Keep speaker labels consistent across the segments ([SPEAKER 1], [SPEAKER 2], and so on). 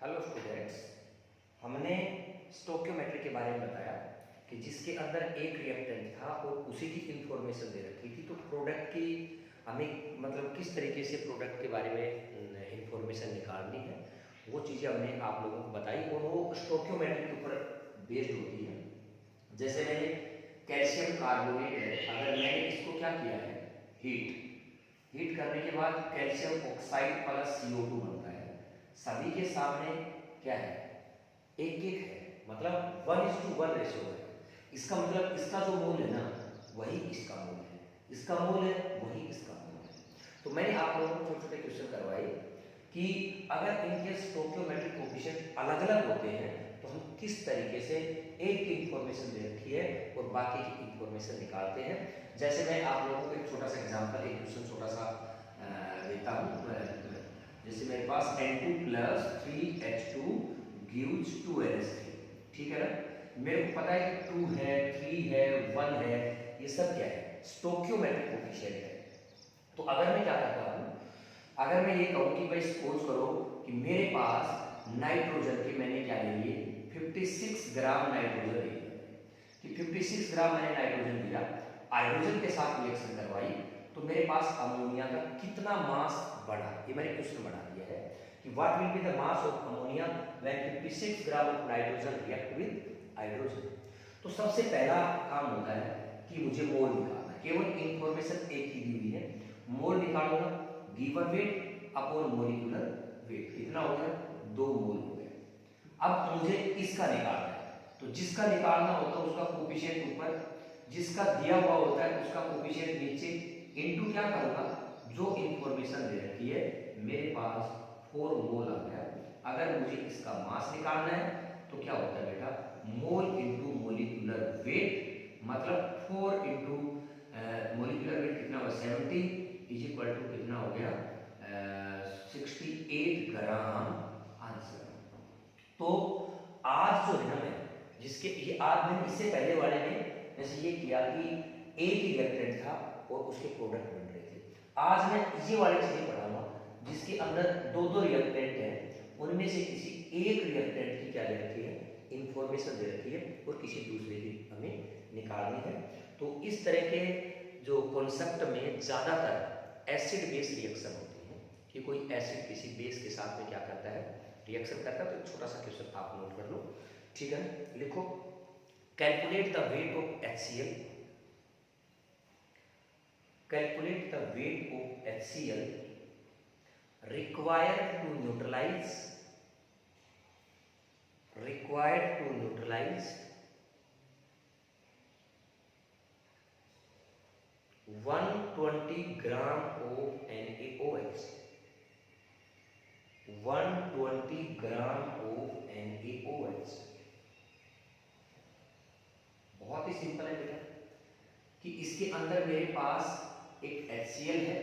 [SPEAKER 1] Hello students, हमने stoichiometry के बारे में बताया कि जिसके अंदर एक रिएक्टेंट था और उसी की इंफॉर्मेशन दे रखी थी। तो प्रोडक्ट की हमें मतलब किस तरीके से प्रोडक्ट के बारे में इंफॉर्मेशन निकालनी है वो चीज़ें हमने आप लोगों को बताई और वो स्टोक्योमेट्री के ऊपर बेस्ड होती है। जैसे मैंने कैल्शियम कार्बोनेट है, अगर मैंने इसको क्या किया है, हीट करने के बाद कैल्शियम ऑक्साइड प्लस CO2 बनता है। सभी के सामने क्या है, एक एक है, मतलब 1:1 रेशो है। इसका मतलब इसका जो मोल है ना वही इसका मोल है, इसका मोल है वही इसका मोल है। तो मैंने आप लोगों को छोटे छोटे क्वेश्चन करवाए कि अगर इनके स्टोक्योमेट्रिक कोफिशिएंट अलग अलग होते हैं तो हम किस तरीके से एक की इंफॉर्मेशन दे रखी है और बाकी की इंफॉर्मेशन निकालते हैं। जैसे मैं आप लोगों को एक छोटा सा एग्जांपल, एक क्वेश्चन छोटा सा देता हूँ। जैसे मेरे पास N2 plus 3H2 gives 2NH3, ठीक है ना। मेरे को पता है कि 2 है, 3 है, 1 है, ये सब क्या है, स्टोक्योमेट्रिक कोफिशिएंट है। तो अगर मैं क्या करता हूँ, अगर मैं ये कहूँ कि भाई सपोज करो कि मेरे पास नाइट्रोजन के मैंने क्या ले लिए, 56 ग्राम नाइट्रोजन ले लिया कि 56 ग्राम मैंने नाइट्रोजन लिया, हाइड्रोजन के साथ रिएक्शन करवाई तो मेरे पास अमोनिया का कितना मास बढ़ा, ये मैंने क्वेश्चन बना दिया है कि what will be the mass of ammonia when 56 gram of nitrogen react with hydrogen. तो सबसे पहला काम होता है कि मुझे मोल निकालना है, केवल इंफॉर्मेशन एक ही दी हुई है, मोल निकालूंगा, given weight upon molecular weight, कितना हो गया, 2 मोल हो गया। अब मुझे इसका निकालना है, तो जिसका निकालना होता है उसका कोफिशिएंट ऊपर, जिसका दिया हुआ होता है उसका कोफिशिएंट नीचे, इनटू क्या करूंगा, जो इंफॉर्मेशन दे रखी है, मेरे पास 4 मोल आ गया। अगर मुझे इसका मास निकालना है तो क्या होता है बेटा, मोल इंटू मोलिकुलर वेट, मतलब 4 इंटू मोलिकुलर वेट कितना हुआ, 70 इज इक्वल टू कितना हो गया, 68 ग्राम आंसर। तो आज जो है ना, मैं जिसके ये आज मैंने इससे पहले वाले में जैसे ये किया कि एक ही रिएक्टेंट था और उसके प्रोडक्ट बन रहे थे, आज मैं ये वाली चीजें पढ़ाऊंगा जिसके अंदर 2 रिएक्टेंट हैं, उनमें से किसी एक रिएक्टेंट की क्या दे रखी है, इंफॉर्मेशन दे रखी है और किसी दूसरे की हमें निकालनी है। तो इस तरह के जो कॉन्सेप्ट में ज्यादातर एसिड बेस रिएक्शन होती है कि कोई एसिड किसी बेस के साथ में क्या करता है, रिएक्शन करता है। तो छोटा सा क्वेश्चन आप नोट कर लो, ठीक है, लिखो, calculate the weight of HCl, calculate the weight of HCl required to neutralize 120 gram of NaOH, 120 gram of NaOH। बहुत ही सिंपल है बेटा कि इसके अंदर मेरे पास एक HCl है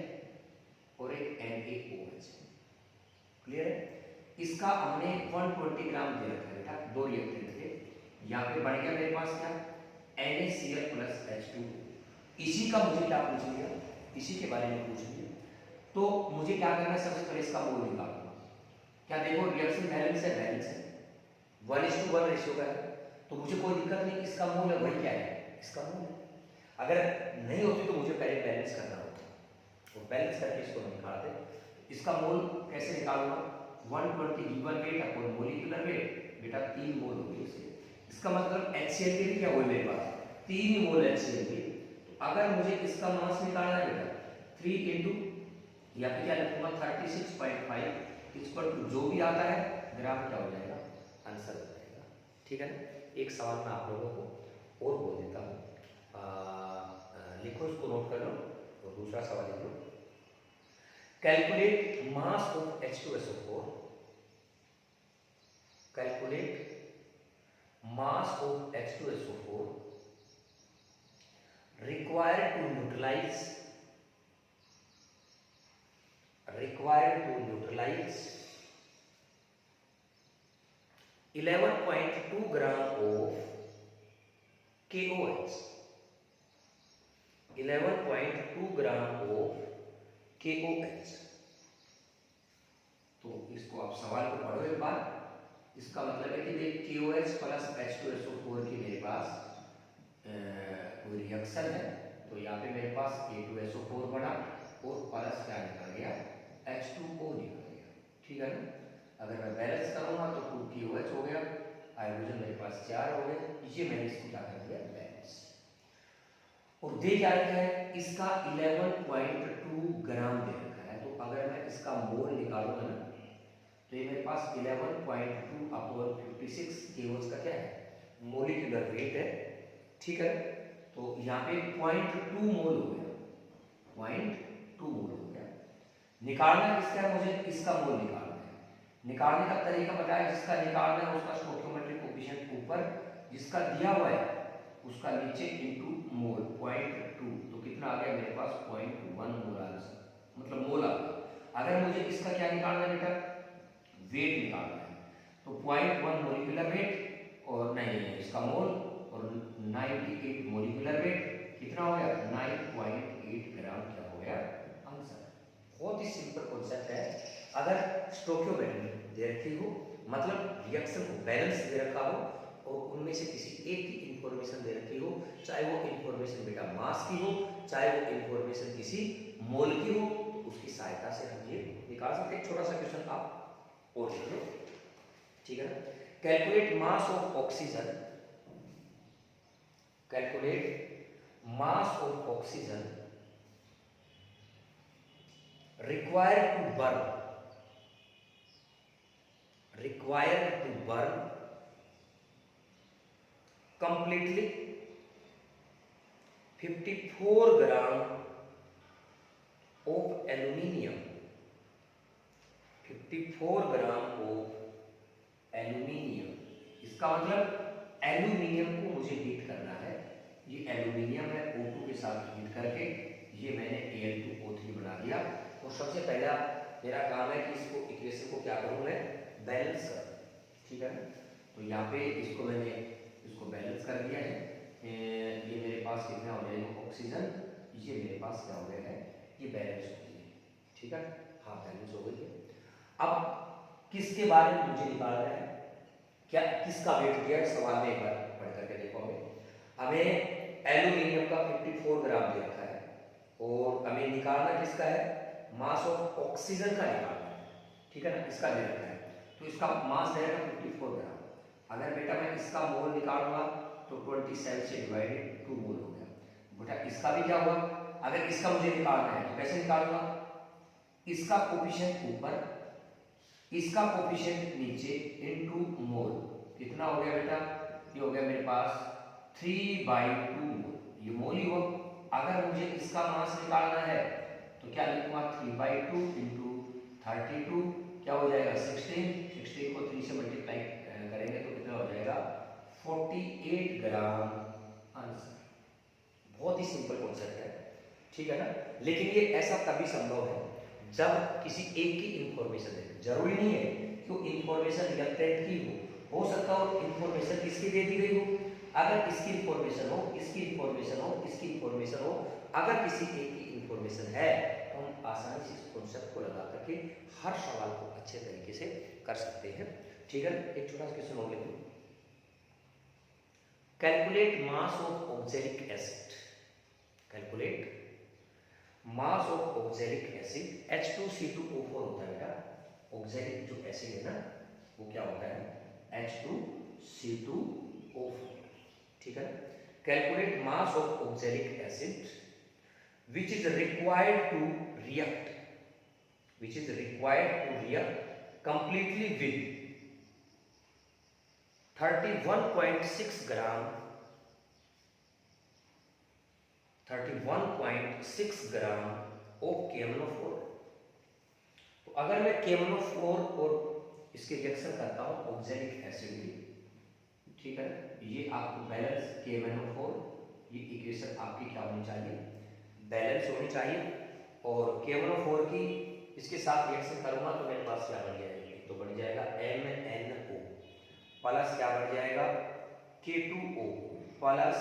[SPEAKER 1] और एक NaOH है, क्लियर है। इसका हमने 120 ग्राम दे रखा है बेटा, 2 रिएक्टेंट थे, यहाँ पे बढ़ गया मेरे पास क्या, NaCl प्लस H2। इसी का मुझे क्या पूछ लिया, इसी के बारे में पूछ लिया, तो मुझे क्या करना है, सबसे पहले इसका मोल निकालना। क्या देखो रिएक्शन बैलेंस है, बैलेंस है, 1:1 रेशियो का है, तो मुझे कोई दिक्कत नहीं, इसका मोल है वही क्या है, इसका मोल है। अगर नहीं होती तो मुझे पहले बैलेंस करना होता, और बैलेंस करके इसको निकालते। इसका मोल कैसे निकालूंगा, 120 given weight upon molecular weight, बेटा 3 मोल हो गए इसके। इसका मतलब HCl के भी क्या हुए मेरे पास, 3 ही मोल HCl के। तो अगर मुझे इसका मास निकालना है बेटा, 3 इंटू या फिर क्या लिखूंगा 36.5 इक्वल टू जो भी आता है ग्राम क्या हो जाएगा, आंसर हो जाएगा, ठीक है ना। एक सवाल मैं आप लोगों को और बोल देता हूँ, लिखो, इसको नोट कर लो, और दूसरा सवाल लिख लो, calculate mass of H2SO4, calculate mass of H2SO4 required to neutralize 11.2 gram of KOH, 11.2 gram of KOH। तो इसको आप सवाल को पढ़ो एक बार, इसका मतलब है कि देख KOH प्लस H2SO4 की मेरे पास कोई रिएक्शन है, तो यहाँ पे मेरे पास A2SO4 बना और प्लस क्या निकल गया, H2O निकल गया। ठीक है ना। अगर मैं बैलेंस करूंगा तो 2KOH हो गया, हाइड्रोजन मेरे पास 4 हो गए, ये मैंने इसको क्या कर दिया, बैलेंस। और दे क्या रखा है, इसका 11.2 ग्राम दे रखा है। तो अगर मैं इसका मोल निकालूंगा ना, तो ये मेरे पास 11.2 अपॉन 56 KOH का क्या है, मोलिकुलर वेट है। ठीक है, तो यहाँ पे 0.2 मोल हो गया, 0.2 मोल हो गया। निकालना किसका है, मुझे इसका मोल निकालना है। निकालने का तरीका पता है, जिसका निकालना है उसका स्टोइकियोमेट्रिक कोएफिशिएंट ऊपर, जिसका दिया हुआ है उसका नीचे इनटू मोल 0.2, तो कितना आ गया मेरे पास 0.1 मोल आंसर, मतलब मोल आ गया। अगर मुझे इसका क्या निकालना है बेटा, वेट निकालना है, तो 0.1 मोलिकुलर वेट और नहीं इसका मोल और 98 मोलिकुलर वेट, कितना हो गया 9.8 ग्राम क्या हो गया आंसर। बहुत ही सिंपल कॉन्सेप्ट है। अगर स्टोइकियोमेट्री दे रखी हो, मतलब रिएक्शन को बैलेंस दे रखा हो और उनमें से किसी एक की इंफॉर्मेशन दे रखी हो, चाहे वो इंफॉर्मेशन बेटा मास की हो, चाहे वो इंफॉर्मेशन किसी मोल की हो, तो उसकी सहायता से हम ये निकाल सकते हैं। छोटा सा क्वेश्चन आप और लिख लो। ठीक है ना। Calculate mass of oxygen, calculate mass of oxygen required to burn, required to burn completely 54 gram of aluminium, 54 gram of aluminium। इसका मतलब एल्यूमिनियम को मुझे हीट करना है। ये एल्यूमिनियम है, O2 के साथ हीट करके ये मैंने Al2O3 बना दिया। और सबसे पहला मेरा काम है कि इसको इक्वेशन को क्या करूं मैं, बैलेंस करूं। ठीक है ना। तो यहाँ पे इसको मैंने इसको बैलेंस कर दिया है। ये मेरे पास कितना हो जाएगा ऑक्सीजन, ये मेरे पास क्या हो गया है, ये बैलेंस हो गई है। ठीक है, हाँ बैलेंस हो गई है। अब किसके बारे में मुझे निकालना है, क्या किसका वेट दिया है, सवाल में एक बार पढ़ करके देखो। हमें एल्यूमिनियम का 54 ग्राम दे रखा है और हमें निकालना किसका है, मास ऑफ ऑक्सीजन का निकालना है। ठीक है ना, इसका दे रखा है, तो इसका मास रहेगा 54 ग्राम। अगर बेटा मैं इसका मोल निकालूंगा तो 27 से डिवाइडेड 2 मोल हो गया। बेटा इसका भी क्या हुआ, अगर इसका मुझे निकालना है तो कैसे निकालूंगा, इसका कोफिशिएंट ऊपर, इसका कोफिशिएंट नीचे इनटू मोल, कितना हो गया बेटा, ये हो गया मेरे पास 3/2 मोल, ये मोल ही हो। अगर मुझे इसका मास निकालना है तो क्या लिखूंगा, 3/2 इंटू 32 क्या हो जाएगा 16 को 3 से मल्टीप्लाई करेंगे तो कितना हो जाएगा 48 ग्राम आंसर। बहुत ही सिंपल कॉन्सेप्ट है। ठीक है ना। लेकिन ये ऐसा तभी संभव है जब किसी एक की इंफॉर्मेशन है। जरूरी नहीं है कि वो इंफॉर्मेशन रिएक्टेंट की हो सकता हो इंफॉर्मेशन किसकी दे दी गई हो। अगर इसकी इंफॉर्मेशन हो, इसकी इंफॉर्मेशन हो, इसकी इंफॉर्मेशन हो, अगर किसी एक की इंफॉर्मेशन है तो हम आसानी से इस कॉन्सेप्ट को लगा करके हर सवाल को अच्छे तरीके से कर सकते हैं। ठीक है। एक छोटा सा क्वेश्चन और लेते हैं, calculate mass of oxalic acid, calculate mass of oxalic acid H2C2O4 होता है बेटा। ऑक्सैलिक जो एसिड है ना वो क्या होता है H2C2O4। ठीक है। Calculate mass of oxalic acid which is required to react, which is required to react completely with 31.6 gram, 31.6 gram of KMnO4। तो अगर मैं KMnO4 और इसके रिएक्शन करता हूं ऑक्सैलिक एसिड की, ठीक है, ये आपको बैलेंस KMnO4, ये इक्वेशन आपकी क्या होनी चाहिए, बैलेंस होनी चाहिए। और KMnO4 की इसके साथ रिएक्शन करूंगा तो मेरे पास क्या बढ़ जाएगा, तो बढ़ जाएगा MnO प्लस क्या बढ़ जाएगा K2O plus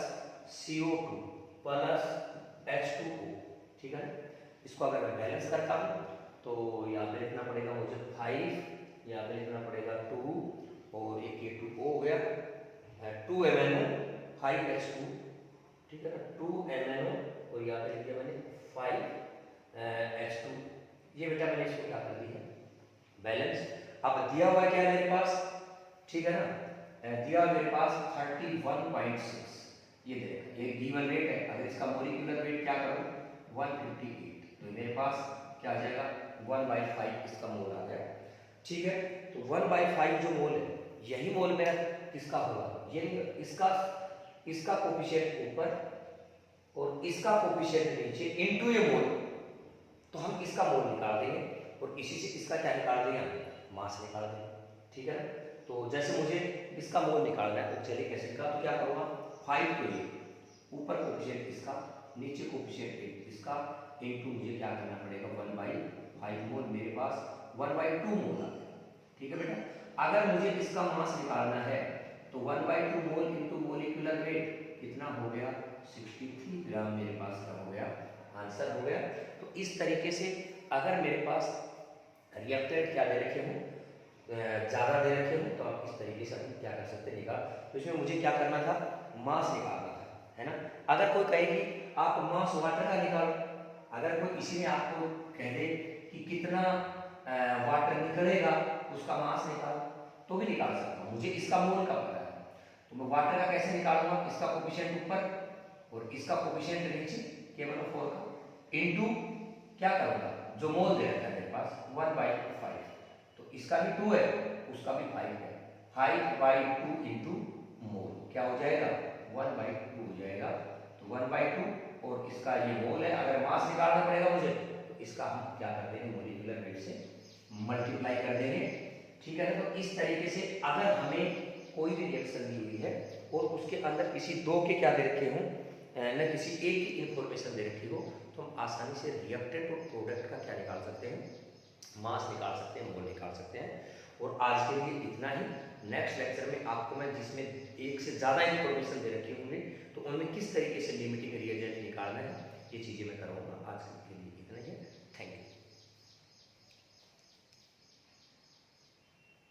[SPEAKER 1] CO2 plus H2O। ठीक है। इसको अगर मैं बैलेंस करता हूं तो यहाँ पे लिखना पड़ेगा मुझे 5, यहाँ पे लिखना पड़ेगा 2 और एक ये 2O हो गया, 2MnO 5H2, ठीक है ना, 2MnO और यहाँ पे लिख दिया मैंने 5H2। ये बेटा मैंने इसको क्या कर दिया बैलेंस। अब दिया हुआ क्या है मेरे पास, ठीक है ना, दिया हुआ मेरे पास 31.6, ये देखो ये गिवन रेट है। अगर इसका मॉलिक्यूलर वेट क्या करूँ 158, तो मेरे पास क्या आ जाएगा 1/5 इसका मोल आ गया, ठीक है। तो 1/5 जो मोल है यही मोल मेरा किसका होगा, ये इसका कोफिशिएंट ऊपर और इसका कोफिशिएंट नीचे इनटू ये मोल, तो हम इसका मोल निकाल देंगे और इसी से इसका क्या निकाल देंगे, मास निकाल देंगे, ठीक है। तो जैसे मुझे इसका मोल निकालना है ऑक्सैलिक एसिड का, तो क्या करूँगा 5 को ये ऊपर कोफिशिएंट इसका नीचे कोफिशिएंट इसका इनटू मुझे क्या करना पड़ेगा 1/5 मोल, मेरे पास 1/2 मोल आ गया, ठीक है बेटा। अगर मुझे इसका मास निकालना है तो 1/2 मोल इनटू मोलिकुलर वेट कितना हो गया 63 ग्राम, मेरे पास क्या हो गया आंसर हो गया। तो इस तरीके से अगर मेरे पास रिएक्टेंट क्या दे रखे हों, ज़्यादा दे रखे हों, तो आप इस तरीके से हम क्या कर सकते हैं निकाल। तो इसमें मुझे क्या करना था, मास निकालना था, है ना। अगर कोई कहे कि आप मास वाटर का निकालो, अगर कोई इसी में आपको कह दे कि कितना वाटर निकलेगा उसका मास निकाल, तो भी निकाल सकता हूँ। मुझे इसका मोल का पता है, तो मैं वाटर का कैसे निकालूंगा, इसका कोफिशिएंट ऊपर और इसका कोफिशिएंट नीचे केवल 4 का इनटू क्या करूँगा जो मोल दे रखा है मेरे पास 1/5, तो इसका भी 2 है उसका भी 5 है, 5/2 इंटू मोल क्या हो जाएगा 1/2 हो जाएगा। तो 1/2 और इसका ये मोल है, अगर मास निकालना पड़ेगा मुझे तो इसका हम क्या कर देंगे मॉलिक्यूलर वेट से मल्टीप्लाई कर देंगे, ठीक है ना। तो इस तरीके से अगर हमें कोई भी रिएक्शन दी हुई है और उसके अंदर किसी दो के क्या दे रखे हों, न किसी एक की इंफॉर्मेशन दे रखी हो, तो हम आसानी से रिएक्टेंट और प्रोडक्ट का क्या निकाल सकते हैं, मास निकाल सकते हैं, मोल निकाल सकते हैं। और आज के लिए इतना ही। नेक्स्ट लेक्चर में आपको मैं जिसमें एक से ज़्यादा इंफॉर्मेशन दे रखी होंगी तो उनमें किस तरीके से लिमिटिंग रिएजेंट निकालना है ये चीज़ें मैं करूँगा। आज के लिए